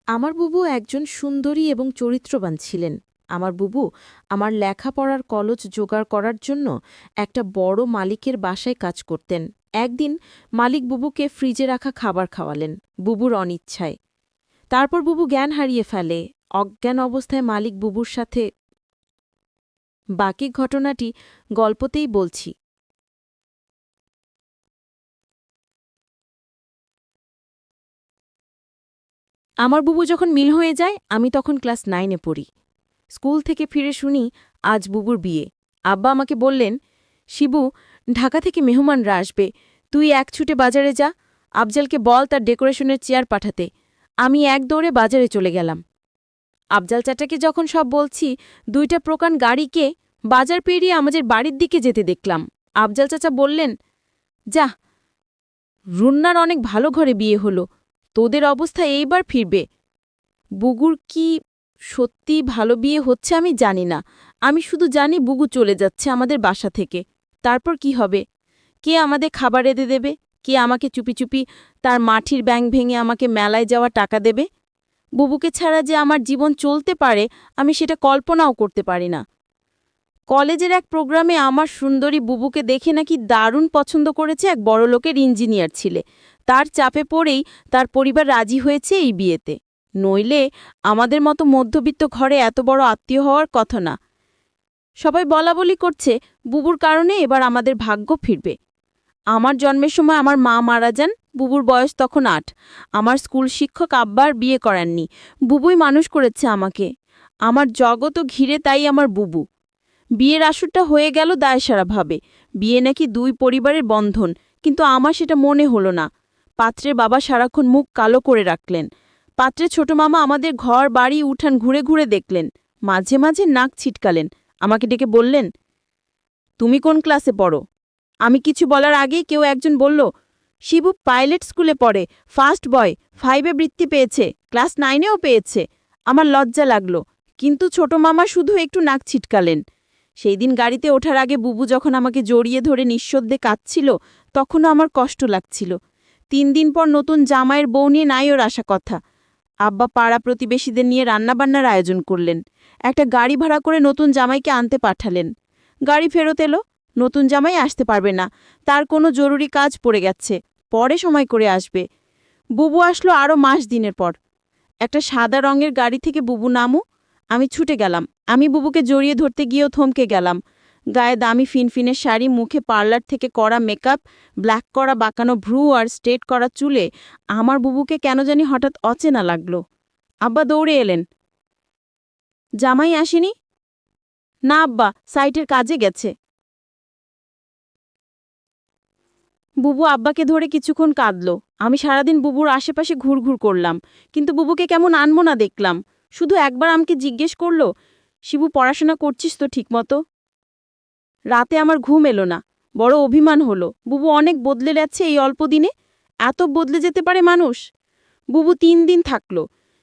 আমার বুবু একজন সুন্দরী এবং চরিত্রবান ছিলেন। আমার বুবু আমার লেখাপড়ার কলজ জোগাড় করার জন্য একটা বড় মালিকের বাসায় কাজ করতেন। একদিন মালিক বুবুকে ফ্রিজে রাখা খাবার খাওয়ালেন, বুবুর অনিচ্ছায়। তারপর বুবু জ্ঞান হারিয়ে ফেলে। অজ্ঞান অবস্থায় মালিক বুবুর সাথে। বাকি ঘটনাটি গল্পতেই বলছি। আমার বুবু যখন মিল হয়ে যায়, আমি তখন ক্লাস 9-এ পড়ি। স্কুল থেকে ফিরে শুনি আজ বুবুর বিয়ে। আব্বা আমাকে বললেন, শিবু, ঢাকা থেকে মেহমানরা আসবে, তুই এক ছুটে বাজারে যা, আফজালকে বল তার ডেকোরেশনের চেয়ার পাঠাতে। আমি এক দৌড়ে বাজারে চলে গেলাম। আফজাল চাচাকে যখন সব বলছি, 2টা প্রকাণ্ড গাড়িকে বাজার পেরিয়ে আমাদের বাড়ির দিকে যেতে দেখলাম। আফজাল চাচা বললেন, যা, রুন্নার অনেক ভালো ঘরে বিয়ে হলো, তোদের অবস্থা এইবার ফিরবে। বুগুর কি সত্যি ভালো বিয়ে হচ্ছে আমি জানি না। আমি শুধু জানি বুগু চলে যাচ্ছে আমাদের বাসা থেকে। তারপর কি হবে? কে আমাদের খাবার এনে দেবে? কে আমাকে চুপি চুপি তার মাটির ব্যাঙ ভেঙে আমাকে মেলায় যাওয়া টাকা দেবে? বুবুকে ছাড়া যে আমার জীবন চলতে পারে, আমি সেটা কল্পনাও করতে পারি না। কলেজের এক প্রোগ্রামে আমার সুন্দরী বুবুকে দেখে নাকি দারুণ পছন্দ করেছে এক বড়লোকের ইঞ্জিনিয়ার ছেলে। তার চাপে পড়েই তার পরিবার রাজি হয়েছে এই বিয়েতে। নইলে আমাদের মতো মধ্যবিত্ত ঘরে এত বড় আত্মীয় হওয়ার কথা না। সবাই বলাবলি করছে বুবুর কারণে এবার আমাদের ভাগ্য ফিরবে। আমার জন্মের সময় আমার মা মারা যান, বুবুর বয়স তখন 8। আমার স্কুল শিক্ষক আব্বার বিয়ে করাননি, বুবুই মানুষ করেছে আমাকে। আমার জগৎও ঘিরে তাই আমার বুবু। বিয়ের আসরটা হয়ে গেল দায়সারাভাবে। বিয়ে নাকি 2 পরিবারের বন্ধন, কিন্তু আমার সেটা মনে হলো না। পাত্রের বাবা সারাক্ষণ মুখ কালো করে রাখলেন। পাত্রের ছোট মামা আমাদের ঘর বাড়ি উঠান ঘুরে ঘুরে দেখলেন, মাঝে মাঝে নাক ছিটকালেন। আমাকে ডেকে বললেন, তুমি কোন ক্লাসে পড়ো? আমি কিছু বলার আগেই কেউ একজন বলল, শিবু পাইলট স্কুলে পড়ে, ফার্স্ট বয়, 5-এ বৃত্তি পেয়েছে, ক্লাস 9-এও পেয়েছে। আমার লজ্জা লাগলো, কিন্তু ছোট মামা শুধু একটু নাক ছিটকালেন। সেই দিন গাড়িতে ওঠার আগে বুবু যখন আমাকে জড়িয়ে ধরে নিঃশব্দে কাঁদছিল, তখনও আমার কষ্ট লাগছিল। 3 দিন পর নতুন জামাইয়ের বউ নিয়ে নাই ওর আসা কথা। আব্বা পাড়া প্রতিবেশীদের নিয়ে রান্নাবান্নার আয়োজন করলেন। একটা গাড়ি ভাড়া করে নতুন জামাইকে আনতে পাঠালেন। গাড়ি ফেরত এলো, নতুন জামাই আসতে পারবে না, তার কোনো জরুরি কাজ পড়ে গেছে, পরে সময় করে আসবে। বুবু আসলো আরও মাস দিনের পর। একটা সাদা রঙের গাড়ি থেকে বুবু নামু, আমি ছুটে গেলাম। আমি বুবুকে জড়িয়ে ধরতে গিয়েও থমকে গেলাম। গায়ে দামি ফিনফিনের শাড়ি, মুখে পার্লার থেকে করা মেকআপ, ব্ল্যাক করা বাঁকানো ভ্রু আর স্ট্রেট করা চুলে আমার বুবুকে কেন জানি হঠাৎ অচেনা লাগলো। আব্বা দৌড়ে এলেন, জামাই আসেনি? না আব্বা, সাইটের কাজে গেছে। বুবু আব্বাকে ধরে কিছুক্ষণ কাঁদল। আমি সারাদিন বুবুর আশেপাশে ঘুরঘুর করলাম, কিন্তু বুবুকে কেমন আনমো না দেখলাম। শুধু একবার আমাকে জিজ্ঞেস করল, শিবু পড়াশোনা করছিস তো ঠিকমতো? রাতে আমার ঘুম এলো না, বড় অভিমান হলো। বুবু অনেক বদলে যাচ্ছে এই অল্প দিনে। এত বদলে যেতে পারে মানুষ? বুবু 3 দিন থাকলো।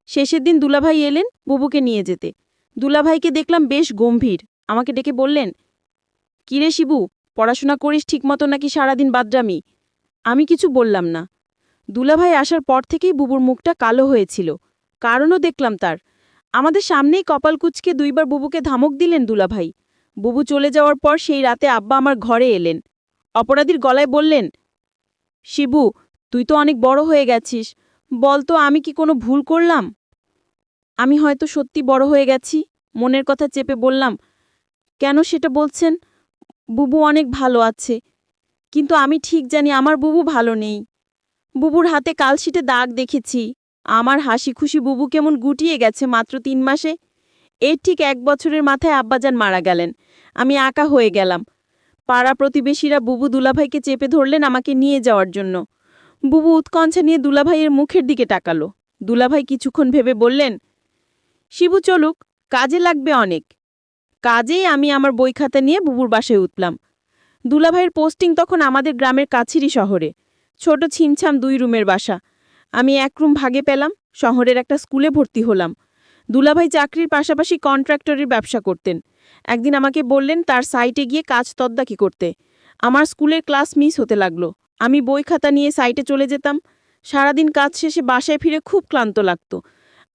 শেষের দিন দুলাভাই এলেন বুবুকে নিয়ে যেতে। দুলাভাইকে দেখলাম বেশ গম্ভীর। আমাকে ডেকে বললেন, কিরে শিবু, পড়াশোনা করিস ঠিকমতো নাকি সারাদিন বাদরামি? আমি কিছু বললাম না। দুলাভাই আসার পর থেকেই বুবুর মুখটা কালো হয়েছিল। কারণও দেখলাম তার। আমাদের সামনেই কপাল কুঁচকে 2বার বুবুকে ধমক দিলেন দুলাভাই। বুবু চলে যাওয়ার পর সেই রাতে আব্বা আমার ঘরে এলেন। অপরাধীর গলায় বললেন, শিবু, তুই তো অনেক বড় হয়ে গেছিস, বল তো আমি কি কোনো ভুল করলাম? আমি হয়তো সত্যি বড় হয়ে গেছি, মনের কথা চেপে বললাম, কেন সেটা বলছেন? বুবু অনেক ভালো আছে, কিন্তু আমি ঠিক জানি আমার বুবু ভালো নেই। বুবুর হাতে কালশিটে দাগ দেখেছি। আমার হাসি খুশি বুবু কেমন গুটিয়ে গেছে মাত্র 3 মাসে। এর ঠিক 1 বছরের মাথায় আব্বাজান মারা গেলেন। আমি একা হয়ে গেলাম। পাড়া প্রতিবেশীরা বুবু দুলাভাইকে চেপে ধরলেন আমাকে নিয়ে যাওয়ার জন্য। বুবু উৎকণ্ঠা নিয়ে দুলাভাইয়ের মুখের দিকে তাকালো। দুলাভাই কিছুক্ষণ ভেবে বললেন, শিবু চলুক, কাজে লাগবে অনেক। কাজেই আমি আমার বই খাতা নিয়ে বুবুর বাসায় উঠলাম। দুলাভাইয়ের পোস্টিং তখন আমাদের গ্রামের কাছেরই শহরে। ছোট ছিমছাম 2 রুমের বাসা। আমি 1 রুম ভাগে পেলাম, শহরের একটা স্কুলে ভর্তি হলাম। দুলাভাই চাকরির পাশাপাশি কন্ট্রাক্টরের ব্যবসা করতেন। একদিন আমাকে বললেন তার সাইটে গিয়ে কাজ তদারকি করতে। আমার স্কুলের ক্লাস মিস হতে লাগলো। আমি বই খাতা নিয়ে সাইটে চলে যেতাম। সারাদিন কাজ শেষে বাসায় ফিরে খুব ক্লান্ত লাগতো।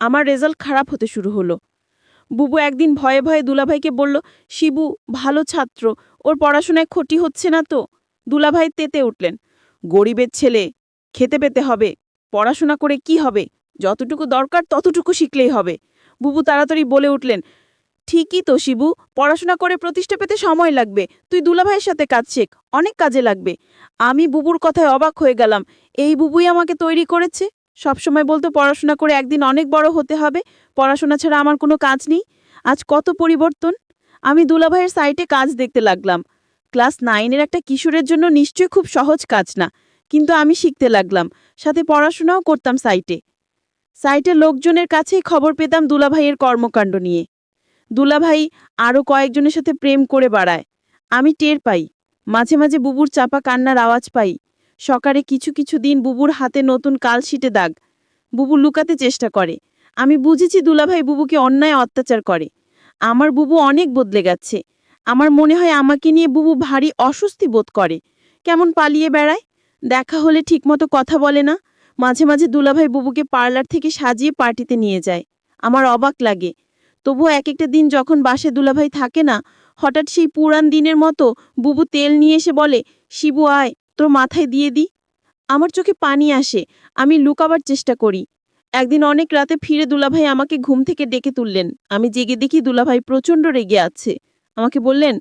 আমার রেজাল্ট খারাপ হতে শুরু হলো। বুবু একদিন ভয়ে ভয়ে দুলাভাইকে বলল, শিবু ভালো ছাত্র, ওর পড়াশোনায় ক্ষতি হচ্ছে না তো? দুলাভাই তেতে উঠলেন, গরিবের ছেলে, খেতে পেতে হবে, পড়াশোনা করে কি হবে? যতটুকু দরকার ততটুকু শিখলেই হবে। বুবু তাড়াতাড়ি বলে উঠলেন, ঠিকই তো শিবু, পড়াশোনা করে প্রতিষ্ঠা পেতে সময় লাগবে, তুই দুলাভাইয়ের সাথে কাজ শেখ, অনেক কাজে লাগবে। আমি বুবুর কথায় অবাক হয়ে গেলাম, এই বুবুই আমাকে তৈরি করেছে। সবসময় বলতো পড়াশোনা করে একদিন অনেক বড় হতে হবে, পড়াশোনা ছাড়া আমার কোনো কাজ নেই। আজ কত পরিবর্তন। আমি দুলাভাইয়ের সাইটে কাজ দেখতে লাগলাম। ক্লাস 9-এর একটা কিশোরের জন্য নিশ্চয়ই খুব সহজ কাজ না, কিন্তু আমি শিখতে লাগলাম, সাথে পড়াশোনাও করতাম সাইটে। সাইটের লোকজনের কাছেই খবর পেতাম দুলাভাইয়ের কর্মকাণ্ড নিয়ে। দুলাভাই আরও কয়েকজনের সাথে প্রেম করে বাড়ায়। আমি টের পাই, মাঝে মাঝে বুবুর চাপা কান্নার আওয়াজ পাই। সকালে কিছু কিছু দিন বুবুর হাতে নতুন কালশিটে দাগ। বুবু লুকাতে চেষ্টা করে। আমি বুঝেছি দুলাভাই বুবুকে অন্যায় অত্যাচার করে। আমার বুবু অনেক বদলে গেছে। আমার মনে হয় আমাকে নিয়ে বুবু ভারী অস্বস্তি বোধ করে। কেমন পালিয়ে বেড়ায়, দেখা হলে ঠিকমতো কথা বলে না। মাঝে মাঝে দুলাভাই বুবুকে পার্লার থেকে সাজিয়ে পার্টিতে নিয়ে যায়। আমার অবাক লাগে। তবুও এক একটা দিন যখন বাসে দুলাভাই থাকে না, হঠাৎ সেই পুরান দিনের মতো বুবু তেল নিয়ে এসে বলে, শিবু আয়, তোর মাথায় দিয়ে দি। আমার চোখে পানি আসে। আমি লুকাবার চেষ্টা করি। একদিন অনেক রাতে ফিরে দুলাভাই আমাকে ঘুম থেকে ডেকে তুললেন। আমি জেগে দেখি দুলাভাই প্রচণ্ড রেগে আছে। আমাকে বললেন,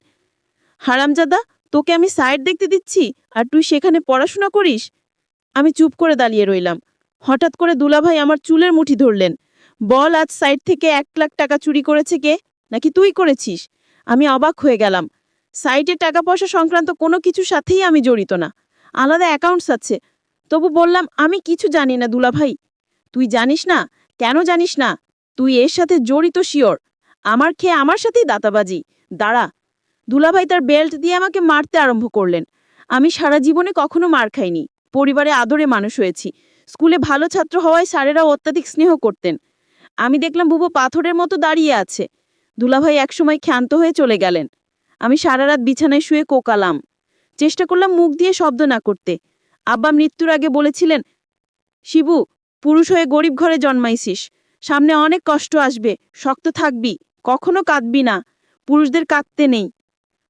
হারামজাদা, তোকে আমি সাইড দেখতে দিচ্ছি আর তুই সেখানে পড়াশোনা করিস? আমি চুপ করে দাঁড়িয়ে রইলাম। হঠাৎ করে দুলাভাই আমার চুলের মুঠি ধরলেন। বল, আজ সাইড থেকে 1 লাখ টাকা চুরি করেছে কে? নাকি তুই করেছিস? আমি অবাক হয়ে গেলাম। সাইটে টাকা পয়সা সংক্রান্ত কোনো কিছুর সাথেই আমি জড়িত না, আলাদা অ্যাকাউন্টস আছে। তবু বললাম, আমি কিছু জানি না দুলাভাই। তুই জানিস না? কেন জানিস না? তুই এর সাথে জড়িত শিওর। আমার খেয়ে আমার সাথেই দাতাবাজি। দাঁড়া। দুলাভাই তার বেল্ট দিয়ে আমাকে মারতে আরম্ভ করলেন। আমি সারা জীবনে কখনো মার খাইনি। পরিবারে আদরে মানুষ হয়েছি। স্কুলে ভালো ছাত্র হওয়ায় স্যারেরাও অত্যাধিক স্নেহ করতেন। আমি দেখলাম বুবু পাথরের মতো দাঁড়িয়ে আছে। দুলাভাই একসময় ক্ষান্ত হয়ে চলে গেলেন। আমি সারা রাত বিছানায় শুয়ে কোকালাম। চেষ্টা করলাম মুখ দিয়ে শব্দ না করতে। আব্বা মৃত্যুর আগে বলেছিলেন, শিবু, পুরুষ হয়ে গরিব ঘরে জন্মাইছিস, সামনে অনেক কষ্ট আসবে, শক্ত থাকবি, কখনো কাঁদবি না, পুরুষদের কাঁদতে নেই।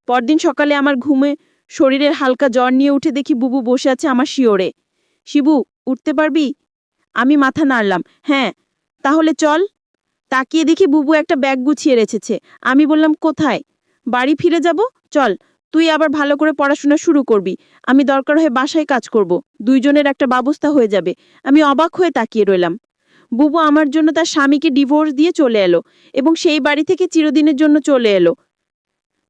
পরদিন সকালে আমার ঘুমে শরীরের হালকা জ্বর নিয়ে উঠে দেখি বুবু বসে আছে আমার শিওরে। শিবু, উঠতে পারবি? আমি মাথা নাড়লাম, হ্যাঁ। তাহলে চল। তাকিয়ে দেখি বুবু একটা ব্যাগ গুছিয়ে রেখেছে। আমি বললাম, কোথায়? বাড়ি ফিরে যাব, চল। তুই আবার ভালো করে পড়াশোনা শুরু করবি, আমি দরকার হয়ে বাসায় কাজ করব, দুইজনের একটা ব্যবস্থা হয়ে যাবে। আমি অবাক হয়ে তাকিয়ে রইলাম। বুবু আমার জন্য তার স্বামীকে ডিভোর্স দিয়ে চলে এলো এবং সেই বাড়ি থেকে চিরদিনের জন্য চলে এলো।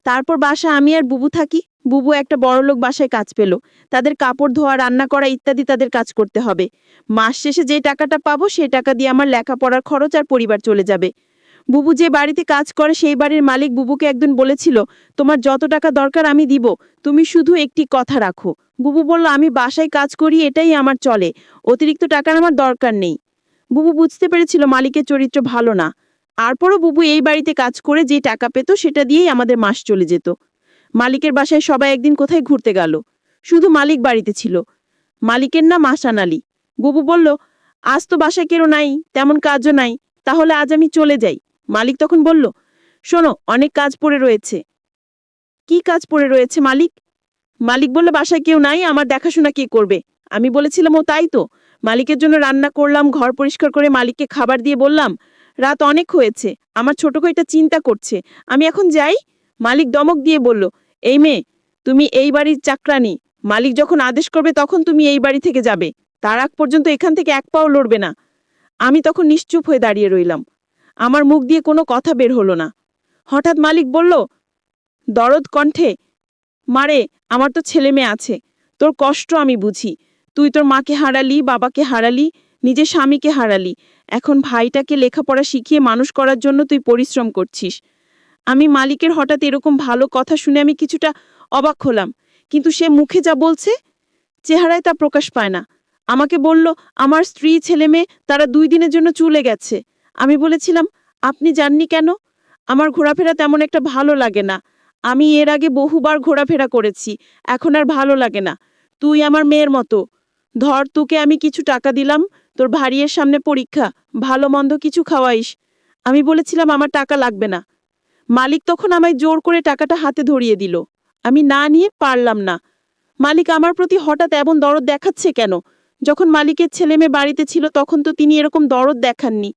তারপর বাসা আমি আর বুবু থাকি। বুবু একটা বড়লোক বাসায় কাজ পেল। তাদের কাপড় ধোয়া, রান্না করা ইত্যাদি তাদের কাজ করতে হবে। মাস শেষে যে টাকাটা পাবো সেই টাকা দিয়ে আমার লেখাপড়ার খরচ আর পরিবার চলে যাবে। বুবু যে বাড়িতে কাজ করে সেই বাড়ির মালিক বুবুকে একদিন বলেছিল, তোমার যত টাকা দরকার আমি দিব, তুমি শুধু একটি কথা রাখো। বুবু বলল, আমি বাসায় কাজ করি, এটাই আমার চলে, অতিরিক্ত টাকার আমার দরকার নেই। বুবু বুঝতে পেরেছিল মালিকের চরিত্র ভালো না। তারপরও বুবু এই বাড়িতে কাজ করে যে টাকা পেত সেটা দিয়েই আমাদের মাস চলে যেত। মালিকের বাসায় সবাই একদিন কোথায় ঘুরতে গেল। শুধু মালিক বাড়িতে ছিল। মালিকের নাম আহসান আলী। বুবু বলল, আজ তো বাসায় কেউ নাই, তেমন কাজও নাই, তাহলে আজ আমি চলে যাই। মালিক তখন বলল, শোনো, অনেক কাজ পড়ে রয়েছে। কি কাজ পড়ে রয়েছে মালিক? মালিক বলল, বাসায় কেউ নাই, আমার দেখাশোনা কে করবে? আমি বলেছিলাম, ও তাই তো। মালিকের জন্য রান্না করলাম, ঘর পরিষ্কার করে মালিককে খাবার দিয়ে বললাম, রাত অনেক হয়েছে, আমার ছোট ভাইটা চিন্তা করছে, আমি এখন যাই। মালিক দমক দিয়ে বলল, এই মেয়ে, তুমি এই বাড়ির চাকরানি। মালিক যখন আদেশ করবে তখন তুমি এই বাড়ি থেকে যাবে, তার আগ পর্যন্ত এখান থেকে এক পাও লড়বে না। আমি তখন নিশ্চুপ হয়ে দাঁড়িয়ে রইলাম। আমার মুখ দিয়ে কোনো কথা বের হলো না। হঠাৎ মালিক বলল দরদ কণ্ঠে, মারে, আমার তো ছেলে মেয়ে আছে, তোর কষ্ট আমি বুঝি। তুই তোর মাকে হারালি, বাবাকে হারালি, নিজের স্বামীকে হারালি, এখন ভাইটাকে লেখাপড়া শিখিয়ে মানুষ করার জন্য তুই পরিশ্রম করছিস। আমি মালিকের হঠাৎ এরকম ভালো কথা শুনে আমি কিছুটা অবাক হলাম, কিন্তু সে মুখে যা বলছে চেহারায় তা প্রকাশ পায় না। আমাকে বলল, আমার স্ত্রী ছেলে মেয়ে তারা 2 দিনের জন্য চলে গেছে। আমি বলেছিলাম, আপনি যাননি কেন? আমার ঘোরাফেরা তেমন একটা ভালো লাগে না, আমি এর আগে বহুবার ঘোরাফেরা করেছি, এখন আর ভালো লাগে না। তুই আমার মেয়ের মতো, ধর তোকে আমি কিছু টাকা দিলাম, তোর ভারিয়ের সামনে পরীক্ষা, ভালো মন্দ কিছু খাওয়াইস। আমি বলেছিলাম আমার টাকা লাগবে না। মালিক তখন আমায় জোর করে টাকাটা হাতে ধরিয়ে দিল। আমি না নিয়ে পারলাম না। মালিক আমার প্রতি হঠাৎ এমন দরদ দেখাচ্ছে কেন? যখন মালিকের ছেলেমেয়ে বাড়িতে ছিল তখন তো তিনি এরকম দরদ দেখাননি।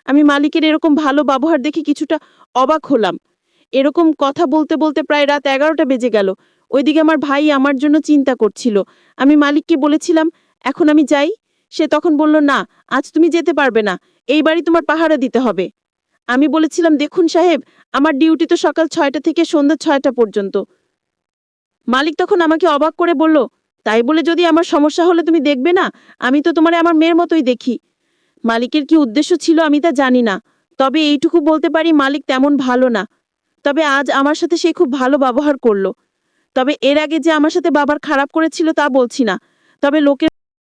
আমি মালিকের এরকম ভালো ব্যবহার দেখে কিছুটা অবাক হলাম। এরকম কথা বলতে বলতে প্রায় রাত 11টা বেজে গেল। ওইদিকে আমার ভাই আমার জন্য চিন্তা করছিল। আমি মালিককে বলেছিলাম, এখন আমি যাই? সে তখন বলল, না, আজ তুমি যেতে পারবে না। এই বাড়ি তোমার পাহারা দিতে হবে। আমি বলেছিলাম, দেখুন সাহেব, আমার ডিউটি তো সকাল 6টা থেকে সন্ধ্যা 6টা পর্যন্ত। মালিক তখন আমাকে অবাক করে বলল, তাই বলে যদি আমার সমস্যা হলে তুমি দেখবে না? আমি তো তোমারে আমার মেয়ের মতোই দেখি। মালিকের কি উদ্দেশ্য ছিল আমি তা জানি না। তবে এইটুকু বলতে পারি মালিক তেমন ভালো না। তবে আজ আমার সাথে সে খুব ভালো ব্যবহার করলো। তবে এর আগে যে আমার সাথে বাবার খারাপ করেছিল তা বলছি না। তবে লোকের